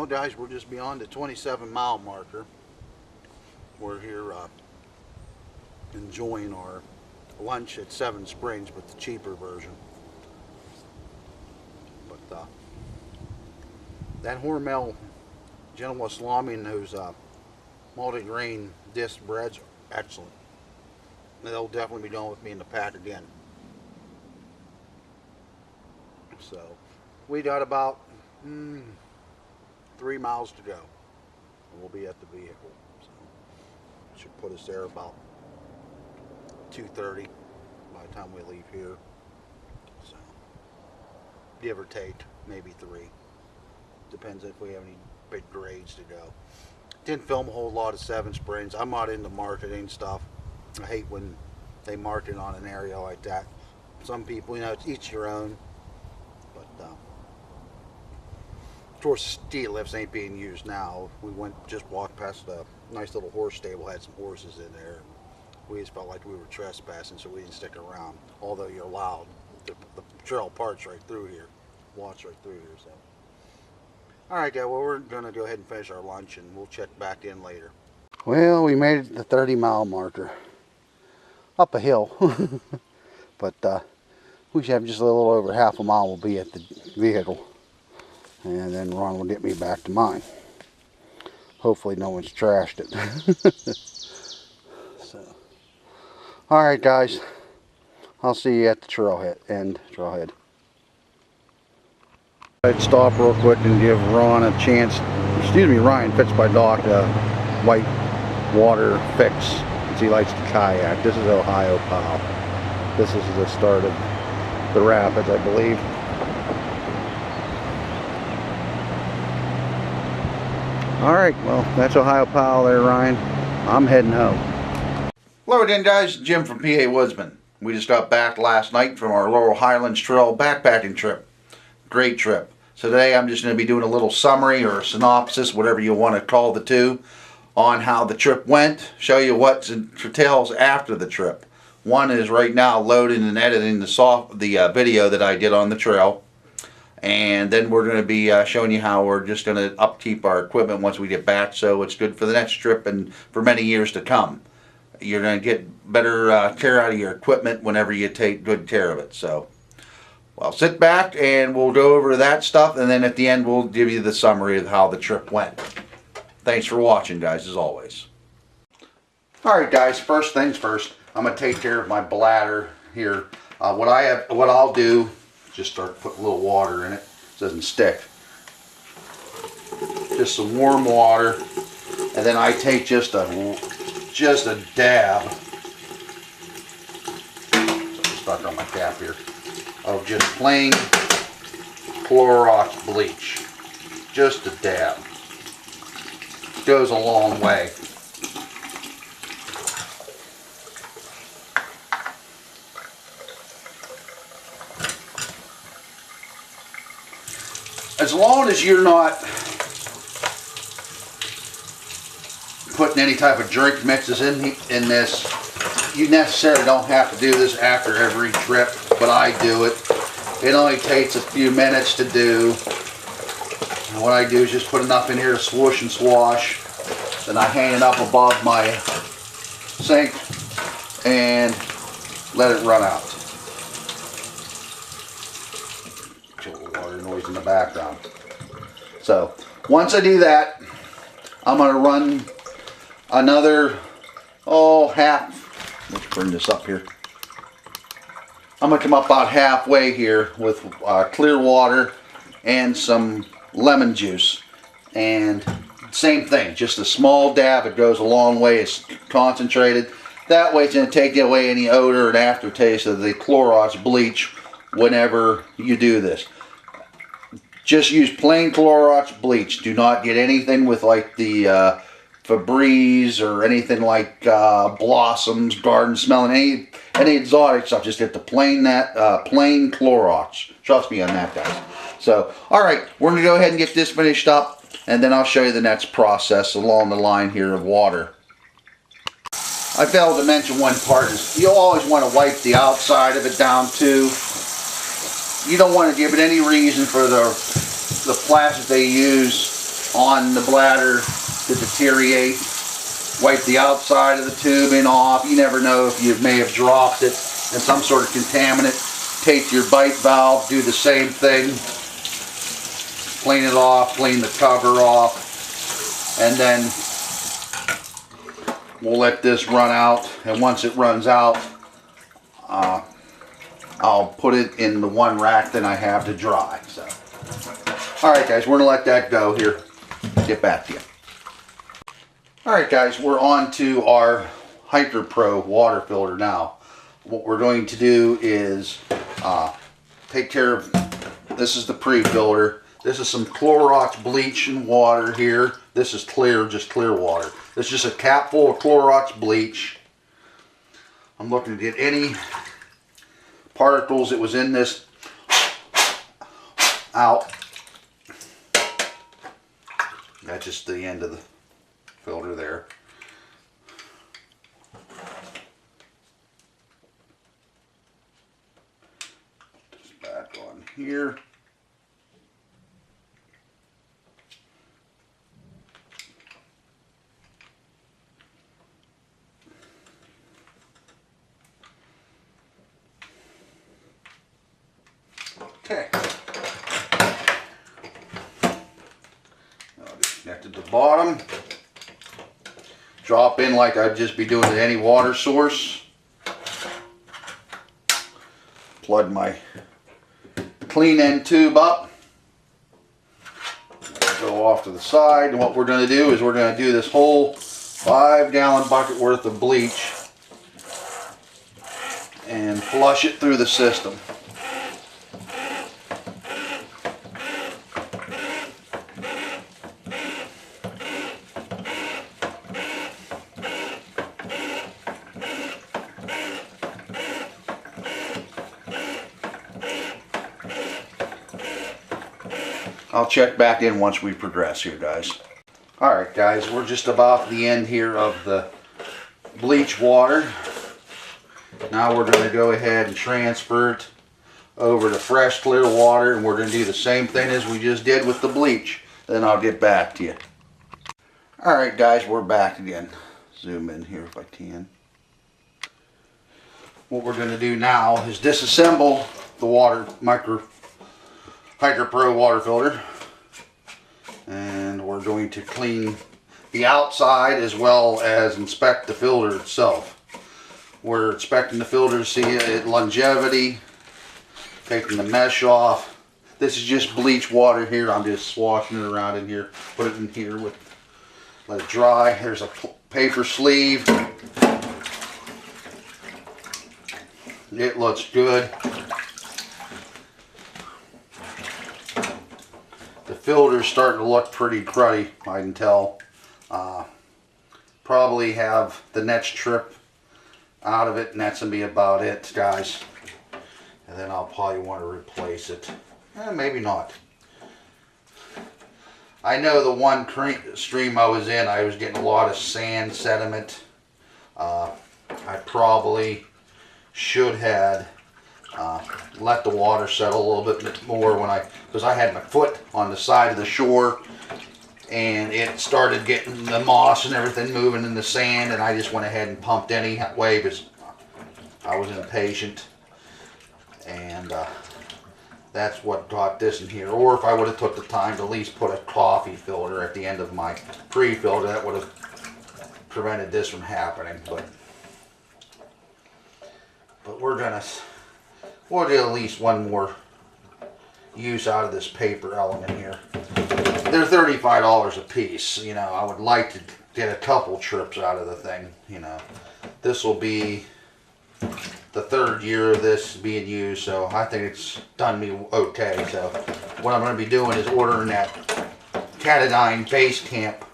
guys, we're just beyond the 27-mile marker. We're here enjoying our lunch at Seven Springs, but the cheaper version. But that Hormel Genoa salami and those multi-grain disc breads are excellent. They'll definitely be going with me in the pack again. So we got about 3 miles to go, and we'll be at the vehicle. So should put us there about 2:30 by the time we leave here. So give or take, maybe 3. Depends if we have any big grades to go. Didn't film a whole lot of Seven Springs. I'm not into marketing stuff. I hate when they market on an area like that. Some people, you know, it's each your own. But of course, ski lifts ain't being used now. We just walked past a nice little horse stable, had some horses in there. We just felt like we were trespassing, so we didn't stick around. Although you're allowed, the trail parts right through here, walks right through here. So, all right, guys. Well, we're gonna go ahead and finish our lunch, and we'll check back in later. Well, we made it to the 30-mile marker, up a hill, but we should have just a little over half a mile. We'll be at the vehicle, and then Ron will get me back to mine. Hopefully, no one's trashed it. So, all right, guys. I'll see you at the trailhead. I'd stop real quick and give Ron a chance. Ryan fix my dog a white water fix, because he likes to kayak. This is Ohio Powell. This is the start of the rapids, I believe. Alright, well, that's Ohio Powell there, Ryan. I'm heading home. Hello again, guys. Jim from Pawoodsman. We just got back last night from our Laurel Highlands trail backpacking trip. Great trip. So today I'm just going to be doing a little summary or a synopsis, whatever you want to call the two, on how the trip went. Show you what's entails after the trip. One is right now loading and editing the video that I did on the trail. And then we're going to be showing you how we're just going to upkeep our equipment once we get back, so it's good for the next trip and for many years to come. You're going to get better care out of your equipment whenever you take good care of it. So, well, sit back and we'll go over that stuff, and then at the end we'll give you the summary of how the trip went. Thanks for watching, guys, as always. Alright, guys, first things first, I'm going to take care of my bladder here. What I'll do, just start putting a little water in it so it doesn't stick. Just some warm water, and then I take just a dab, stuck on my cap here, of just plain Clorox bleach. Just a dab. Goes a long way. As long as you're not putting any type of drink mixes in this, you necessarily don't have to do this after every trip, but I do it. It only takes a few minutes to do. And what I do is just put enough in here to swoosh and swash. Then I hang it up above my sink and let it run out. A little water noise in the background. So once I do that, I'm going to run another half. Let's bring this up here. I'm going to come up about halfway here with clear water and some lemon juice, and same thing, just a small dab. It goes a long way. It's concentrated. That way it's going to take away any odor and aftertaste of the Clorox bleach whenever you do this. Just use plain Clorox bleach. Do not get anything with like the Febreze or anything like Blossoms, Garden Smelling, any exotic stuff. Just get the plain Clorox. Trust me on that, guys. So, all right, we're going to go ahead and get this finished up, and then I'll show you the next process along the line here of water. I failed to mention one part is you'll always want to wipe the outside of it down too. You don't want to give it any reason for the plastic they use on the bladder to deteriorate. Wipe the outside of the tubing off. You never know if you may have dropped it in some sort of contaminant. Take your bite valve, do the same thing. Clean it off, clean the cover off, and then we'll let this run out. And once it runs out, I'll put it in the one rack that I have to dry. So, all right, guys, we're gonna let that go here. Get back to you. All right, guys, we're on to our Hiker Pro water filter now. What we're going to do is take care of, this is the pre-filter. This is some Clorox bleach and water here. This is clear, just clear water. This is just a cap full of Clorox bleach. I'm looking to get any particles that was in this out. That's just the end of the filter there. Put this back on here. Okay. I'll disconnect at the bottom. Drop in like I'd just be doing at any water source. Plug my clean end tube up. Go off to the side, and what we're going to do is we're going to do this whole 5-gallon bucket worth of bleach and flush it through the system. I'll check back in once we progress here, guys. Alright, guys, we're just about the end here of the bleach water. Now we're going to go ahead and transfer it over to fresh clear water, and we're going to do the same thing as we just did with the bleach. Then I'll get back to you. Alright, guys, we're back again. Zoom in here if I can. What we're going to do now is disassemble the Hiker Pro water filter, and we're going to clean the outside as well as inspect the filter itself. We're inspecting the filter to see its longevity, taking the mesh off. This is just bleach water here. I'm just swashing it around in here, put it in here, let it dry. There's a paper sleeve. It looks good. The filter's starting to look pretty cruddy, I can tell. Probably have the next trip out of it, and that's going to be about it, guys. And then I'll probably want to replace it. Maybe not. I know the one stream I was in, I was getting a lot of sand sediment. I probably should have let the water settle a little bit more because I had my foot on the side of the shore, and it started getting the moss and everything moving in the sand, and I just went ahead and pumped anyway because I was impatient, and that's what got this in here. Or if I would have took the time to at least put a coffee filter at the end of my pre-filter, that would have prevented this from happening. But we'll do at least one more use out of this paper element here. They're $35 a piece. You know, I would like to get a couple trips out of the thing. You know, this will be the third year of this being used, so I think it's done me okay. So what I'm going to be doing is ordering that Katadyn base camp